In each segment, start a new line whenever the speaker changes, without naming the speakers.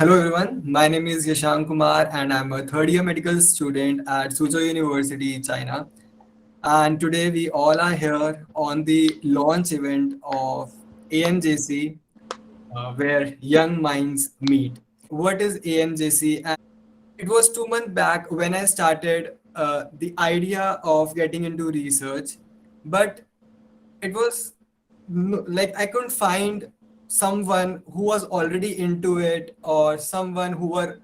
Hello everyone, my name is Yashank Kumar and I'm a third year medical student at Suzhou University, China. And today we all are here on the launch event of AMJC where young minds meet. What is AMJC? And it was 2 months back when I started the idea of getting into research, but it was like I couldn't find someone who was already into it or someone who were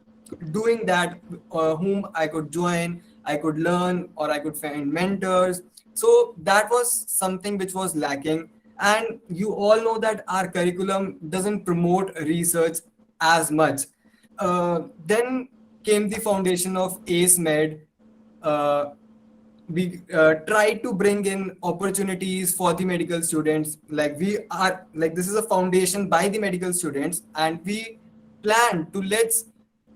doing that, whom I could join, I could learn, or I could find mentors. So that was something which was lacking. And you all know that our curriculum doesn't promote research as much. Then came the foundation of ACE Med. Uh, we try to bring in opportunities for the medical students, like we are like this is a foundation by the medical students, and we plan to let's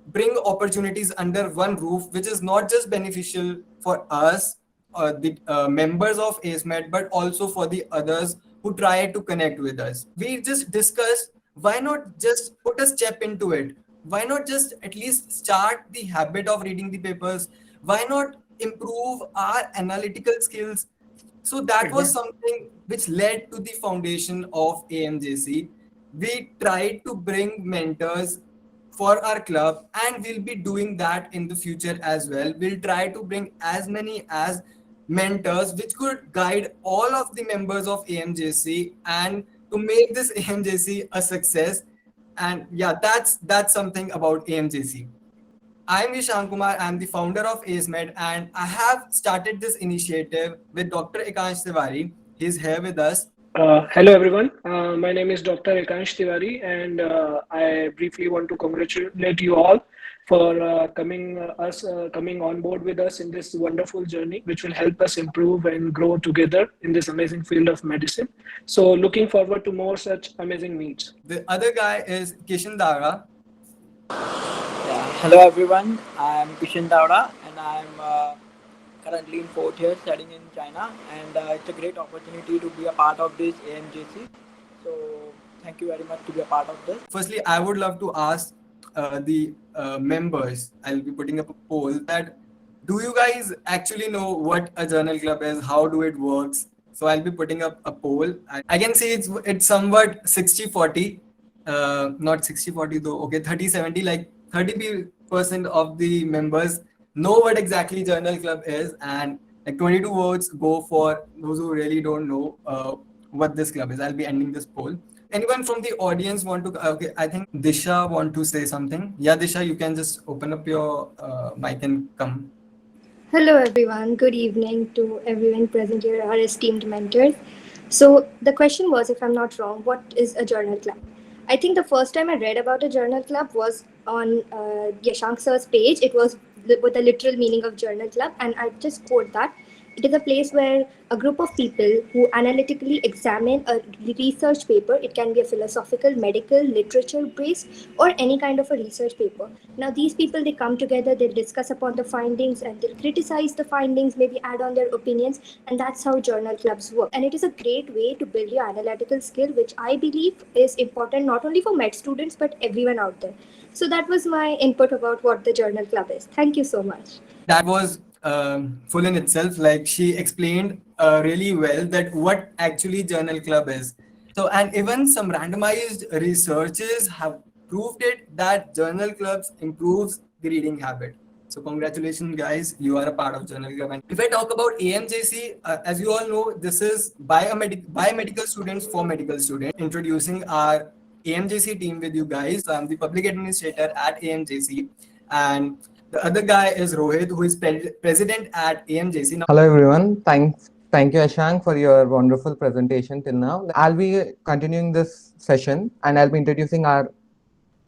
bring opportunities under one roof, which is not just beneficial for us, the members of AceMed, but also for the others who try to connect with us. We just discussed, why not just put a step into it? Why not just at least start the habit of reading the papers? Why not improve our analytical skills? So that was something which led to the foundation of AMJC. We tried to bring mentors for our club, and we'll be doing that in the future as well. We'll try to bring as many as mentors which could guide all of the members of AMJC and to make this AMJC a success. And yeah, that's something about AMJC. I'm Vishan Kumar. I'm the founder of AceMed, and I have started this initiative with Dr. Ekansh Tiwari. He's here with us.
Hello everyone. My name is Dr. Ekansh Tiwari, and I briefly want to congratulate you all for coming on board with us in this wonderful journey, which will help us improve and grow together in this amazing field of medicine. So, looking forward to more such amazing meets.
The other guy is Kishan Dara.
Yeah. Hello everyone, I'm Kishan Davda and I'm currently in fourth year studying in China, and it's a great opportunity to be a part of this AMJC. So thank you very much to be a part of this.
Firstly, I would love to ask the members, I'll be putting up a poll that do you guys actually know what a journal club is? How do it works? So I'll be putting up a poll. I can see it's somewhat 60-40, not 60-40 though. Okay, 30-70, like 30% of the members know what exactly journal club is, and like 22 votes go for those who really don't know what this club is. I'll be ending this poll. Anyone from the audience want to? Okay, I think Disha want to say something. Yeah, Disha, you can just open up your mic and come.
Hello, everyone. Good evening to everyone present here, our esteemed mentors. So, the question was, if I'm not wrong, what is a journal club? I think the first time I read about a journal club was on Yashank sir's page. It was with the literal meaning of journal club, and I just quote that. It is a place where a group of people who analytically examine a research paper, it can be a philosophical, medical, literature based, or any kind of a research paper. Now, these people, they come together, they discuss upon the findings, and they'll criticize the findings, maybe add on their opinions, and that's how journal clubs work. And it is a great way to build your analytical skill, which I believe is important not only for med students, but everyone out there. So that was my input about what the journal club is. Thank you so much.
That was full in itself. Like she explained really well that what actually journal club is. So, and even some randomized researches have proved it that journal clubs improves the reading habit. So congratulations guys, you are a part of journal club. And if I talk about AMJC, as you all know, this is biomedical students for medical students. Introducing our AMJC team with you guys. So I'm the public administrator at AMJC, and the other guy is Rohit, who is president at AMJC. Now,
Hello everyone. Thank you Ashank for your wonderful presentation till now. I'll be continuing this session and I'll be introducing our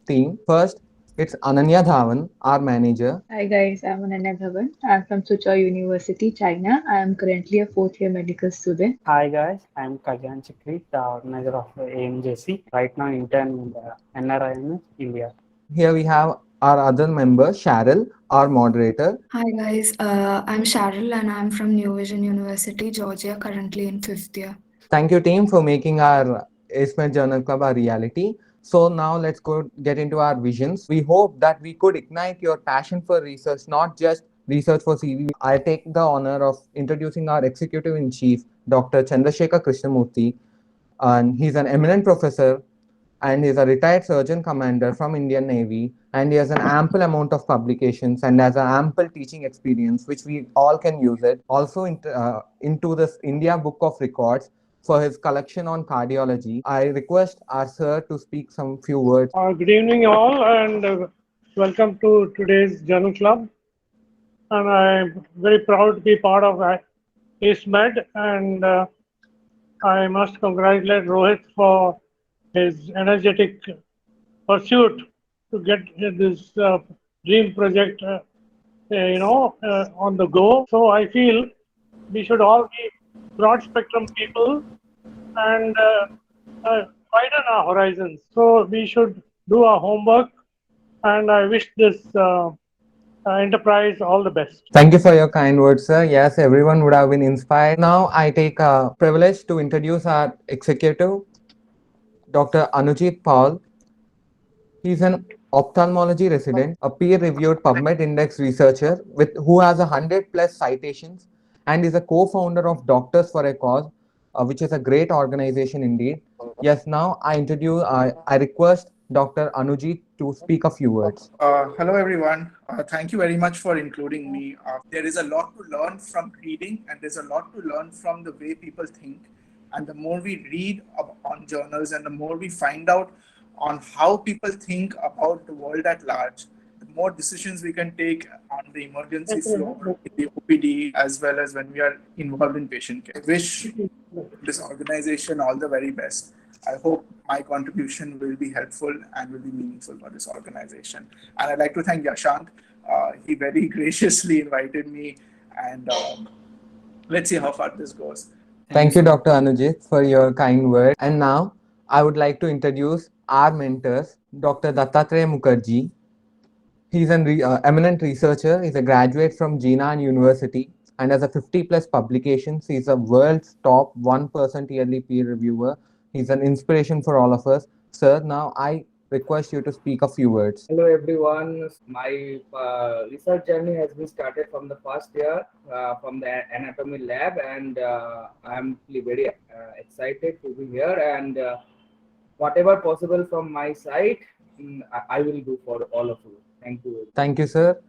team. First, it's Ananya Dhawan, our manager.
Hi guys, I'm Ananya Dhawan. I'm from Suzhou University, China. I am currently a fourth year medical student.
Hi guys, I'm Kalyan Chikri, the organizer of AMJC. Right now intern in the NRIMS, India.
Here we have our other member, Cheryl, our moderator.
Hi guys, I'm Cheryl and I'm from New Vision University, Georgia, currently in 5th year.
Thank you team for making our AceMed Journal Club a reality. So now let's go get into our visions. We hope that we could ignite your passion for research, not just research for CV. I take the honor of introducing our executive in chief, Dr. Chandrasekhar Krishnamurthy, and he's an eminent professor and he's a retired surgeon commander from Indian Navy, and he has an ample amount of publications and has an ample teaching experience which we all can use it. Also into this India Book of Records for his collection on cardiology. I request our sir to speak some few words.
Good evening, all, and welcome to today's Journal Club. And I'm very proud to be part of AceMed, and I must congratulate Rohit for his energetic pursuit to get this dream project, on the go. So I feel we should all be broad spectrum people and widen our horizons. So we should do our homework, and I wish this enterprise all the best.
Thank you for your kind words, sir. Yes, everyone would have been inspired. Now I take a privilege to introduce our executive, Dr. Anujit Paul. He's an ophthalmology resident, a peer-reviewed PubMed Index researcher who has 100+ citations, and is a co-founder of Doctors for a Cause, which is a great organization indeed. Yes, now I request Dr. Anujit to speak a few words.
Hello, everyone. Thank you very much for including me. There is a lot to learn from reading, and there's a lot to learn from the way people think. And the more we read on journals and the more we find out on how people think about the world at large, the more decisions we can take on the emergency floor, in the OPD, as well as when we are involved in patient care. I wish this organization all the very best. I hope my contribution will be helpful and will be meaningful for this organization. And I'd like to thank Yashank. He very graciously invited me, and let's see how far this goes.
Thank you, Dr. Anujit, for your kind words. And now I would like to introduce our mentors, Dr. Dattatreya Mukherjee. He's an eminent researcher. He's a graduate from Jinan University and has a 50+ publications. He's a world's top 1% yearly peer reviewer. He's an inspiration for all of us. Sir, now I request you to speak a few words.
Hello everyone. My research journey has been started from the first year from the anatomy lab, and I'm very excited to be here, and whatever possible from my side, I will do for all of you. Thank you.
Thank you, sir.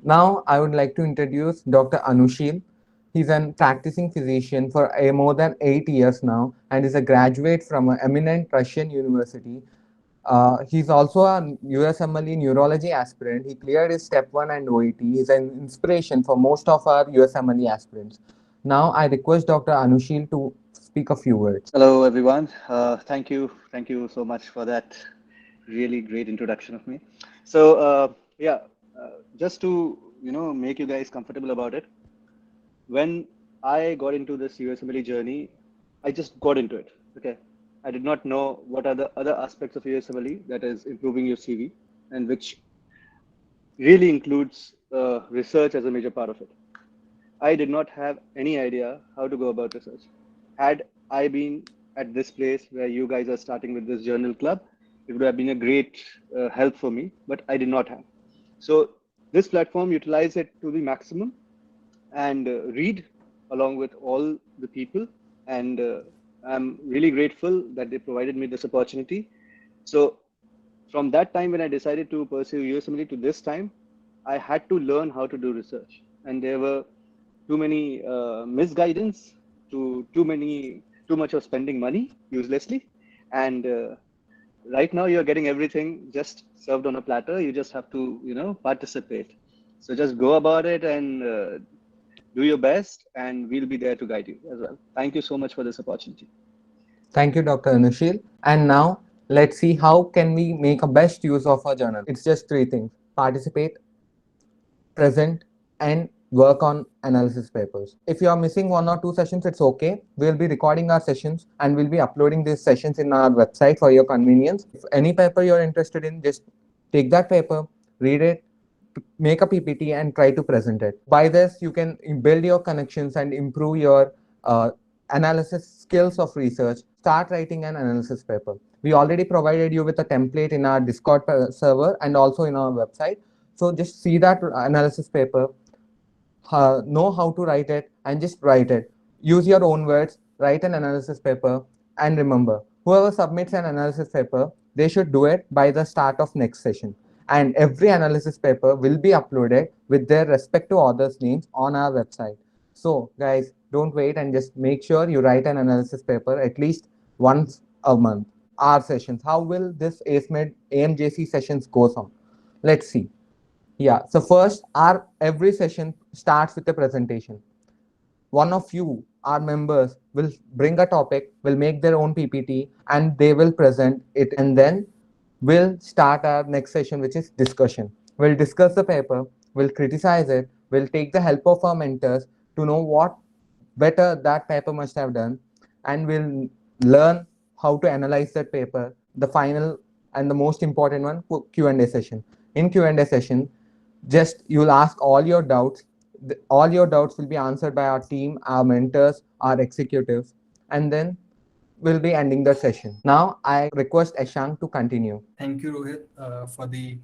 Now I would like to introduce Dr. Anushil. He's a practicing physician for more than 8 years now and is a graduate from an eminent Russian university. He's also a USMLE neurology aspirant. He cleared his step 1 and OET. He's an inspiration for most of our USMLE aspirants. Now I request Dr. Anushil to speak a few words.
Hello, everyone. Thank you so much for that really great introduction of me. So just to make you guys comfortable about it, when I got into this USMLE journey, I just got into it. Okay, I did not know what are the other aspects of USMLE, that is improving your CV, and which really includes research as a major part of it. I did not have any idea how to go about research. Had I been at this place where you guys are starting with this journal club, it would have been a great help for me, but I did not have. So this platform, utilize it to the maximum and read along with all the people. And I'm really grateful that they provided me this opportunity. So from that time when I decided to pursue USMLE to this time, I had to learn how to do research. And there were too many misguidance, too much of spending money uselessly. And right now you're getting everything just served on a platter. You just have to, participate. So just go about it and do your best, and we'll be there to guide you as well. Thank you so much for this opportunity.
Thank you, Dr. Anushil. And now let's see how can we make a best use of our journal. It's just 3 things: participate, present, and work on analysis papers. If you are missing 1 or 2 sessions, it's okay. We'll be recording our sessions and we'll be uploading these sessions in our website for your convenience. If any paper you're interested in, just take that paper, read it, make a PPT and try to present it. By this, you can build your connections and improve your analysis skills of research, start writing an analysis paper. We already provided you with a template in our Discord server and also in our website. So just see that analysis paper, know how to write it, and just write it. Use your own words, write an analysis paper, and remember, whoever submits an analysis paper, they should do it by the start of next session. And every analysis paper will be uploaded with their respective authors' names on our website. So, guys, don't wait and just make sure you write an analysis paper at least once a month. Our sessions. How will this ACEMED AMJC sessions goes on? Let's see. Yeah, so first, our every session starts with a presentation. One of you, our members, will bring a topic, will make their own PPT, and they will present it. And then we'll start our next session, which is discussion. We'll discuss the paper, we'll criticize it, we'll take the help of our mentors to know what better that paper must have done, and we'll learn how to analyze that paper. The final and the most important one, Q&A session. In Q&A session, just you'll ask all your doubts. All your doubts will be answered by our team, our mentors, our executives, and then we'll be ending the session. Now I request Ashank to continue.
Thank you, Rohit, for the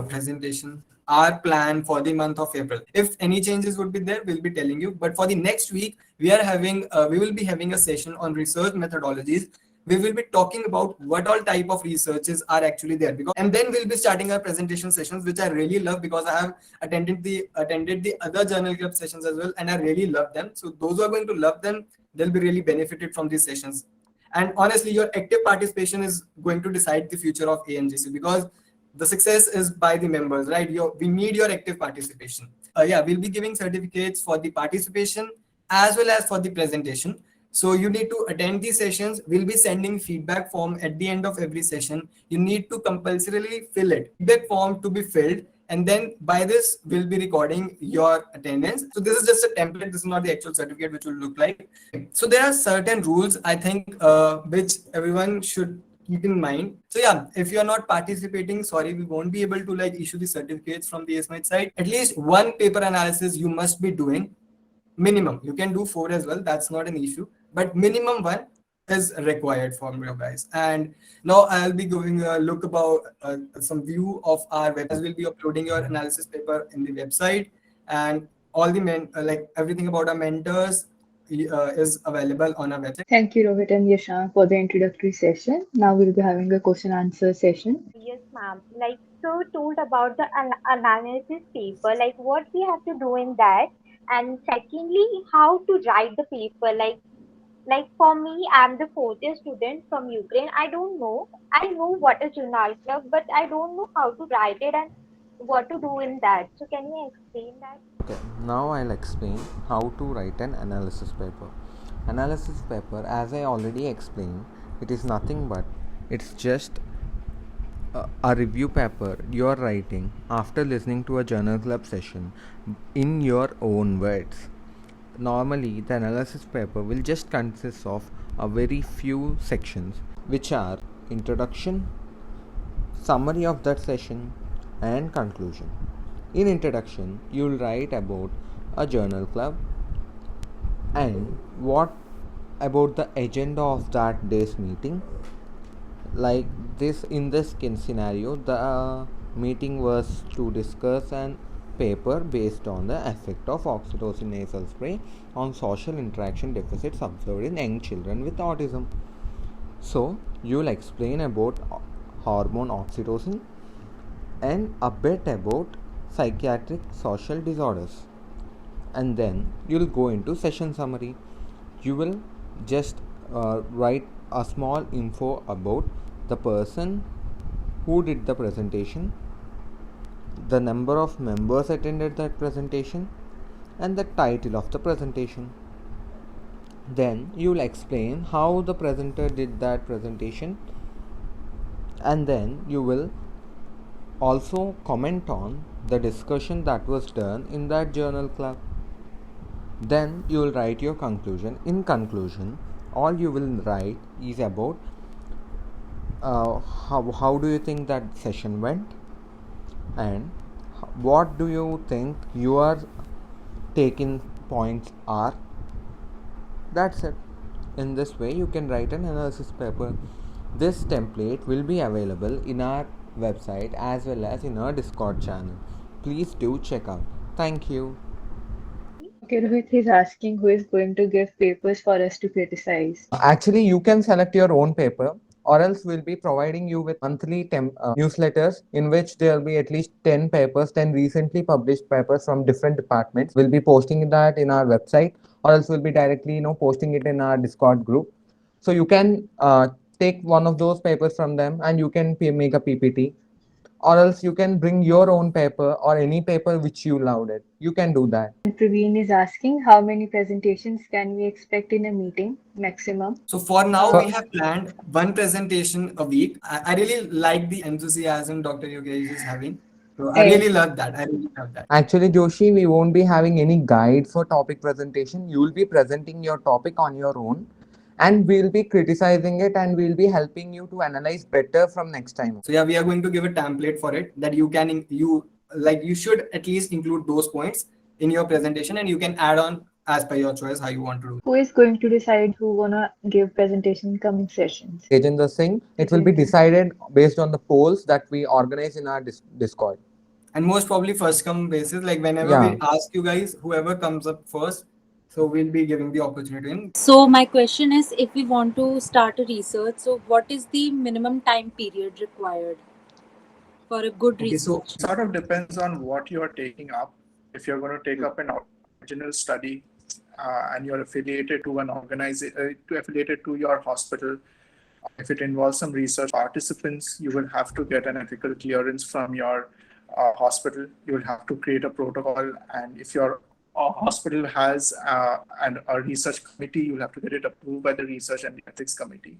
presentation. Our plan for the month of April. If any changes would be there, we'll be telling you. But for the next week, we will be having a session on research methodologies. We will be talking about what all type of researches are actually there, and then we'll be starting our presentation sessions, which I really love because I have attended the other journal club sessions as well, and I really love them. So those who are going to love them, they'll be really benefited from these sessions. And honestly, your active participation is going to decide the future of AMGC, because the success is by the members, right? We need your active participation. Yeah, we'll be giving certificates for the participation as well as for the presentation. So you need to attend these sessions. We'll be sending feedback form at the end of every session. You need to compulsorily fill it. Feedback form to be filled, and then by this we'll be recording your attendance. So this is just a template. This is not the actual certificate which will look like. So there are certain rules, I think, which everyone should keep in mind. So yeah, if you're not participating, sorry, we won't be able to issue the certificates from the ACEMED side. At least one paper analysis you must be doing. Minimum. You can do 4 as well. That's not an issue. But minimum 1 is required from you guys. And now I'll be giving a look about some view of our website. We'll be uploading your analysis paper in the website, and all the everything about our mentors is available on our website.
Thank you, Rohit and Yashank, for the introductory session. Now we'll be having a question answer session.
Yes, ma'am. So told about the analysis paper, what we have to do in that, and secondly, how to write the paper. For me, I'm the fourth year student from Ukraine. I don't know. I know what is journal club, but I don't know how to write it and what to do in that. So can you explain that?
Okay, now I'll explain how to write an analysis paper. Analysis paper, as I already explained, it is nothing but it's just a review paper you're writing after listening to a journal club session in your own words. Normally, the analysis paper will just consist of a very few sections, which are introduction, summary of that session, and conclusion. In introduction, you will write about a journal club and what about the agenda of that day's meeting. Like this, in this scenario, the meeting was to discuss an paper based on the effect of oxytocin nasal spray on social interaction deficits observed in young children with autism. So you'll explain about hormone oxytocin and a bit about psychiatric social disorders, and then you'll go into session summary. You will just write a small info about the person who did the presentation, the number of members attended that presentation, and the title of the presentation. Then you will explain how the presenter did that presentation, and then you will also comment on the discussion that was done in that journal club. Then you will write your conclusion. In conclusion, all you will write is about how do you think that session went, and what do you think your taking points are, That's it. In this way, you can write an analysis paper. This template will be available in our website as well as in our Discord channel. Please do check out. Thank you.
Okay, Rohit is asking who is going to give papers for us to criticize.
Actually, you can select your own paper, or else we'll be providing you with monthly newsletters in which there will be at least 10 papers, 10 recently published papers from different departments. We'll be posting that in our website, or else we'll be directly, posting it in our Discord group. So you can take one of those papers from them and you can make a PPT, or else you can bring your own paper or any paper which you loved it. You can do that.
And Praveen is asking how many presentations can we expect in a meeting maximum?
So for now, we have planned one presentation a week. I really like the enthusiasm Dr. Yogesh is having. So I really love that. I really love that.
Actually, Joshi, we won't be having any guide for topic presentation. You will be presenting your topic on your own, and we'll be criticizing it and we'll be helping you to analyze better from next time.
So yeah, we are going to give a template for it that you should at least include those points in your presentation, and you can add on as per your choice how you want to do.
Who is going to decide who wanna give presentation in coming sessions?
Agenda Singh, it will be decided based on the polls that we organize in our Discord.
And most probably first come basis, like whenever we ask you guys, whoever comes up first, so we'll be giving the opportunity.
So my question is, if we want to start a research, so what is the minimum time period required for a good research?
So it sort of depends on what you are taking up. If you're going to take up an original study and you're affiliated to an organization, affiliated to your hospital, if it involves some research participants, you will have to get an ethical clearance from your hospital. You will have to create a protocol, and if your hospital has a research committee, you will have to get it approved by the research and the ethics committee.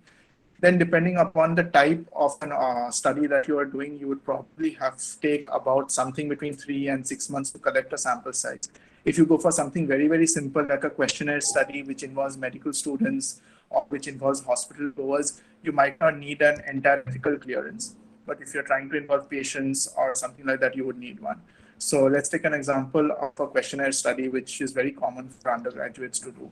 Then depending upon the type of study that you are doing, you would probably have to take about something between 3 and 6 months to collect a sample size. If you go for something very, very simple, like a questionnaire study, which involves medical students or which involves hospital goers, you might not need an entire ethical clearance. But if you're trying to involve patients or something like that, you would need one. So let's take an example of a questionnaire study, which is very common for undergraduates to do.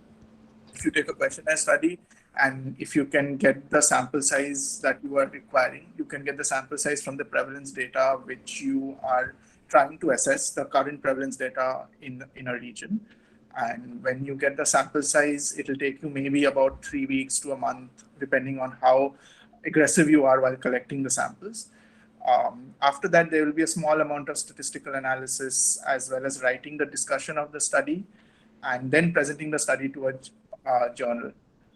If you take a questionnaire study, and if you can get the sample size that you are requiring, you can get the sample size from the prevalence data which you are trying to assess, the current prevalence data in a region. And when you get the sample size, it will take you maybe about 3 weeks to a month, depending on how aggressive you are while collecting the samples. After that, there will be a small amount of statistical analysis as well as writing the discussion of the study and then presenting the study to a journal.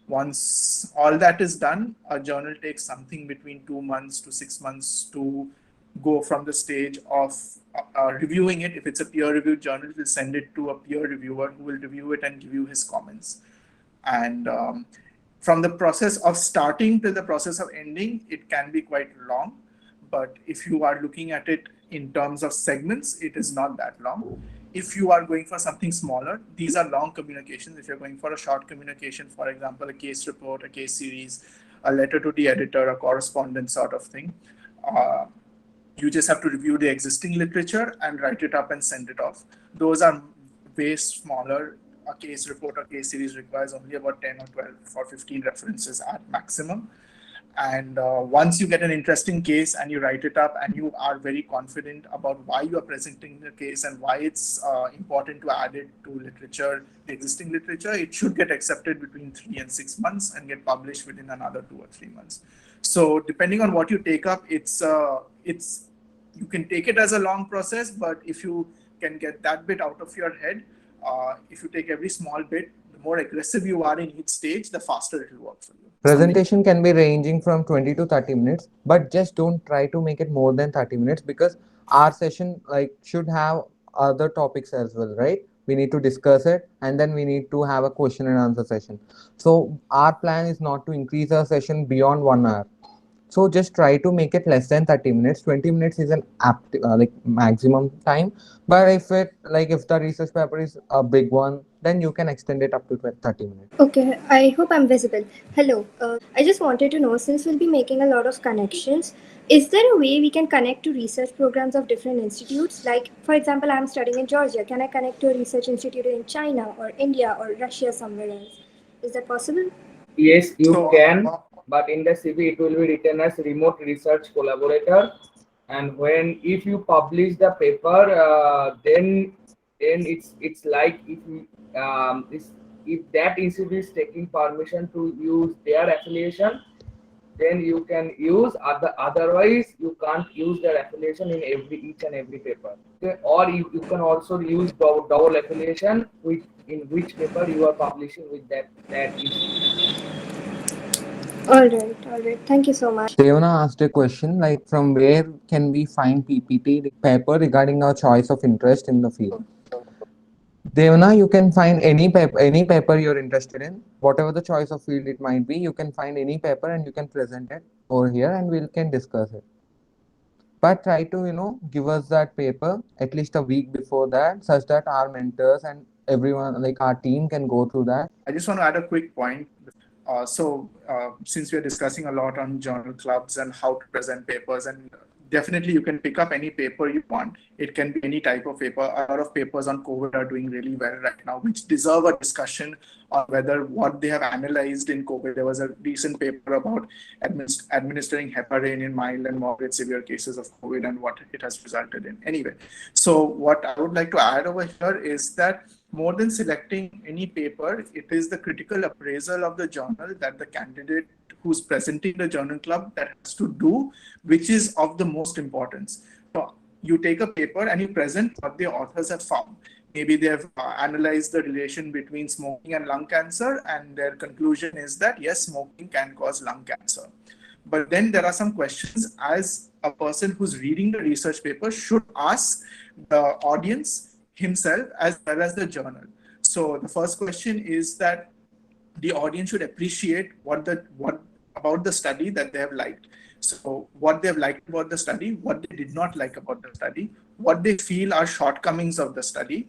Once all that is done, a journal takes something between 2 months to 6 months to go from the stage of reviewing it. If it's a peer-reviewed journal, we'll send it to a peer reviewer who will review it and give you his comments. And from the process of starting to the process of ending, it can be quite long. But if you are looking at it in terms of segments, it is not that long. If you are going for something smaller, these are long communications. If you're going for a short communication, for example, a case report, a case series, a letter to the editor, a correspondence sort of thing, you just have to review the existing literature and write it up and send it off. Those are way smaller. A case report or case series requires only about 10 or 12 or 15 references at maximum. And once you get an interesting case and you write it up and you are very confident about why you are presenting the case and why it's important to add it to literature, the existing literature, it should get accepted between 3 and 6 months and get published within another 2 or 3 months. So depending on what you take up, you can take it as a long process, but if you can get that bit out of your head, if you take every small bit, the more aggressive you are in each stage, the faster it will work for you.
Presentation can be ranging from 20 to 30 minutes, but just don't try to make it more than 30 minutes because our session should have other topics as well, right? We need to discuss it and then we need to have a question and answer session. So our plan is not to increase our session beyond 1 hour. So just try to make it less than 30 minutes. 20 minutes is an maximum time. But if the research paper is a big one, then you can extend it up to 30 minutes.
Okay, I hope I'm visible. Hello. I just wanted to know, since we'll be making a lot of connections, is there a way we can connect to research programs of different institutes? Like, for example, I'm studying in Georgia. Can I connect to a research institute in China or India or Russia somewhere else? Is that possible?
Yes, you
So,
can, but in the CV it will be written as remote research collaborator. And when if you publish the paper, then it's like if that institute is taking permission to use their affiliation, then you can use. Otherwise you can't use their affiliation in each and every paper. Okay? Or you can also use double affiliation with in which paper you are publishing with that institute.
All right. Thank you so much.
Devana asked a question like, from where can we find PPT paper regarding our choice of interest in the field? Devana, you can find any paper you're interested in, whatever the choice of field it might be. You can find any paper and you can present it over here, and we can discuss it. But try to give us that paper at least a week before that, such that our mentors and everyone, like our team, can go through that.
I just want to add a quick point. Since we are discussing a lot on journal clubs and how to present papers, and definitely you can pick up any paper you want. It can be any type of paper. A lot of papers on COVID are doing really well right now, which deserve a discussion on whether what they have analyzed in COVID. There was a recent paper about administering heparin in mild and moderate severe cases of COVID and what it has resulted in. Anyway, so what I would like to add over here is that more than selecting any paper, it is the critical appraisal of the journal that the candidate who's presenting the journal club that has to do, which is of the most importance. So you take a paper and you present what the authors have found. Maybe they have analyzed the relation between smoking and lung cancer, and their conclusion is that yes, smoking can cause lung cancer. But then there are some questions as a person who's reading the research paper should ask the audience himself as well as the journal. So the first question is that the audience should appreciate what about the study that they have liked. So what they have liked about the study, what they did not like about the study, what they feel are shortcomings of the study,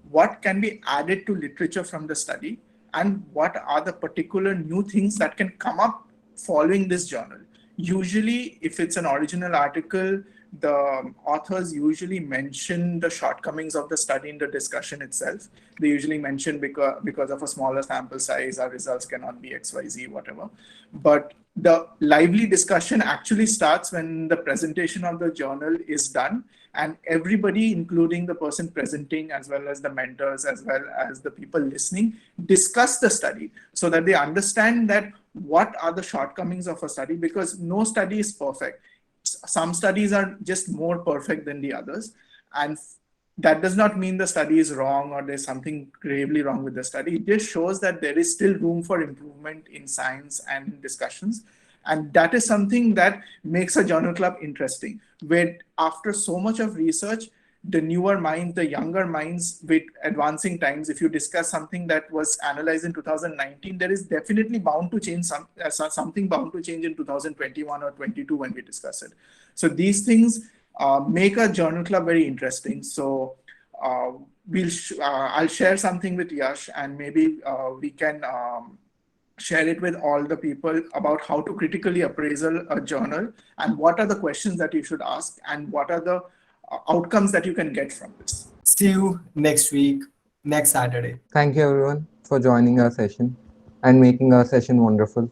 what can be added to literature from the study, and what are the particular new things that can come up following this journal. Usually, if it's an original article, the authors usually mention the shortcomings of the study in the discussion itself. They usually mention because of a smaller sample size, our results cannot be XYZ, whatever. But the lively discussion actually starts when the presentation of the journal is done, and everybody, including the person presenting, as well as the mentors, as well as the people listening, discuss the study so that they understand that what are the shortcomings of a study, because no study is perfect. Some studies are just more perfect than the others, and that does not mean the study is wrong or there's something gravely wrong with the study. It just shows that there is still room for improvement in science and discussions. And that is something that makes a journal club interesting, where after so much of research, the newer minds, the younger minds with advancing times, if you discuss something that was analyzed in 2019, there is definitely bound to change something bound to change in 2021 or 22 when we discuss it. So these things make a journal club very interesting. So I'll share something with Yash, and maybe we can share it with all the people about how to critically appraisal a journal and what are the questions that you should ask and what are the outcomes that you can get from this.
See you next week, next Saturday.
Thank you everyone for joining our session and making our session wonderful.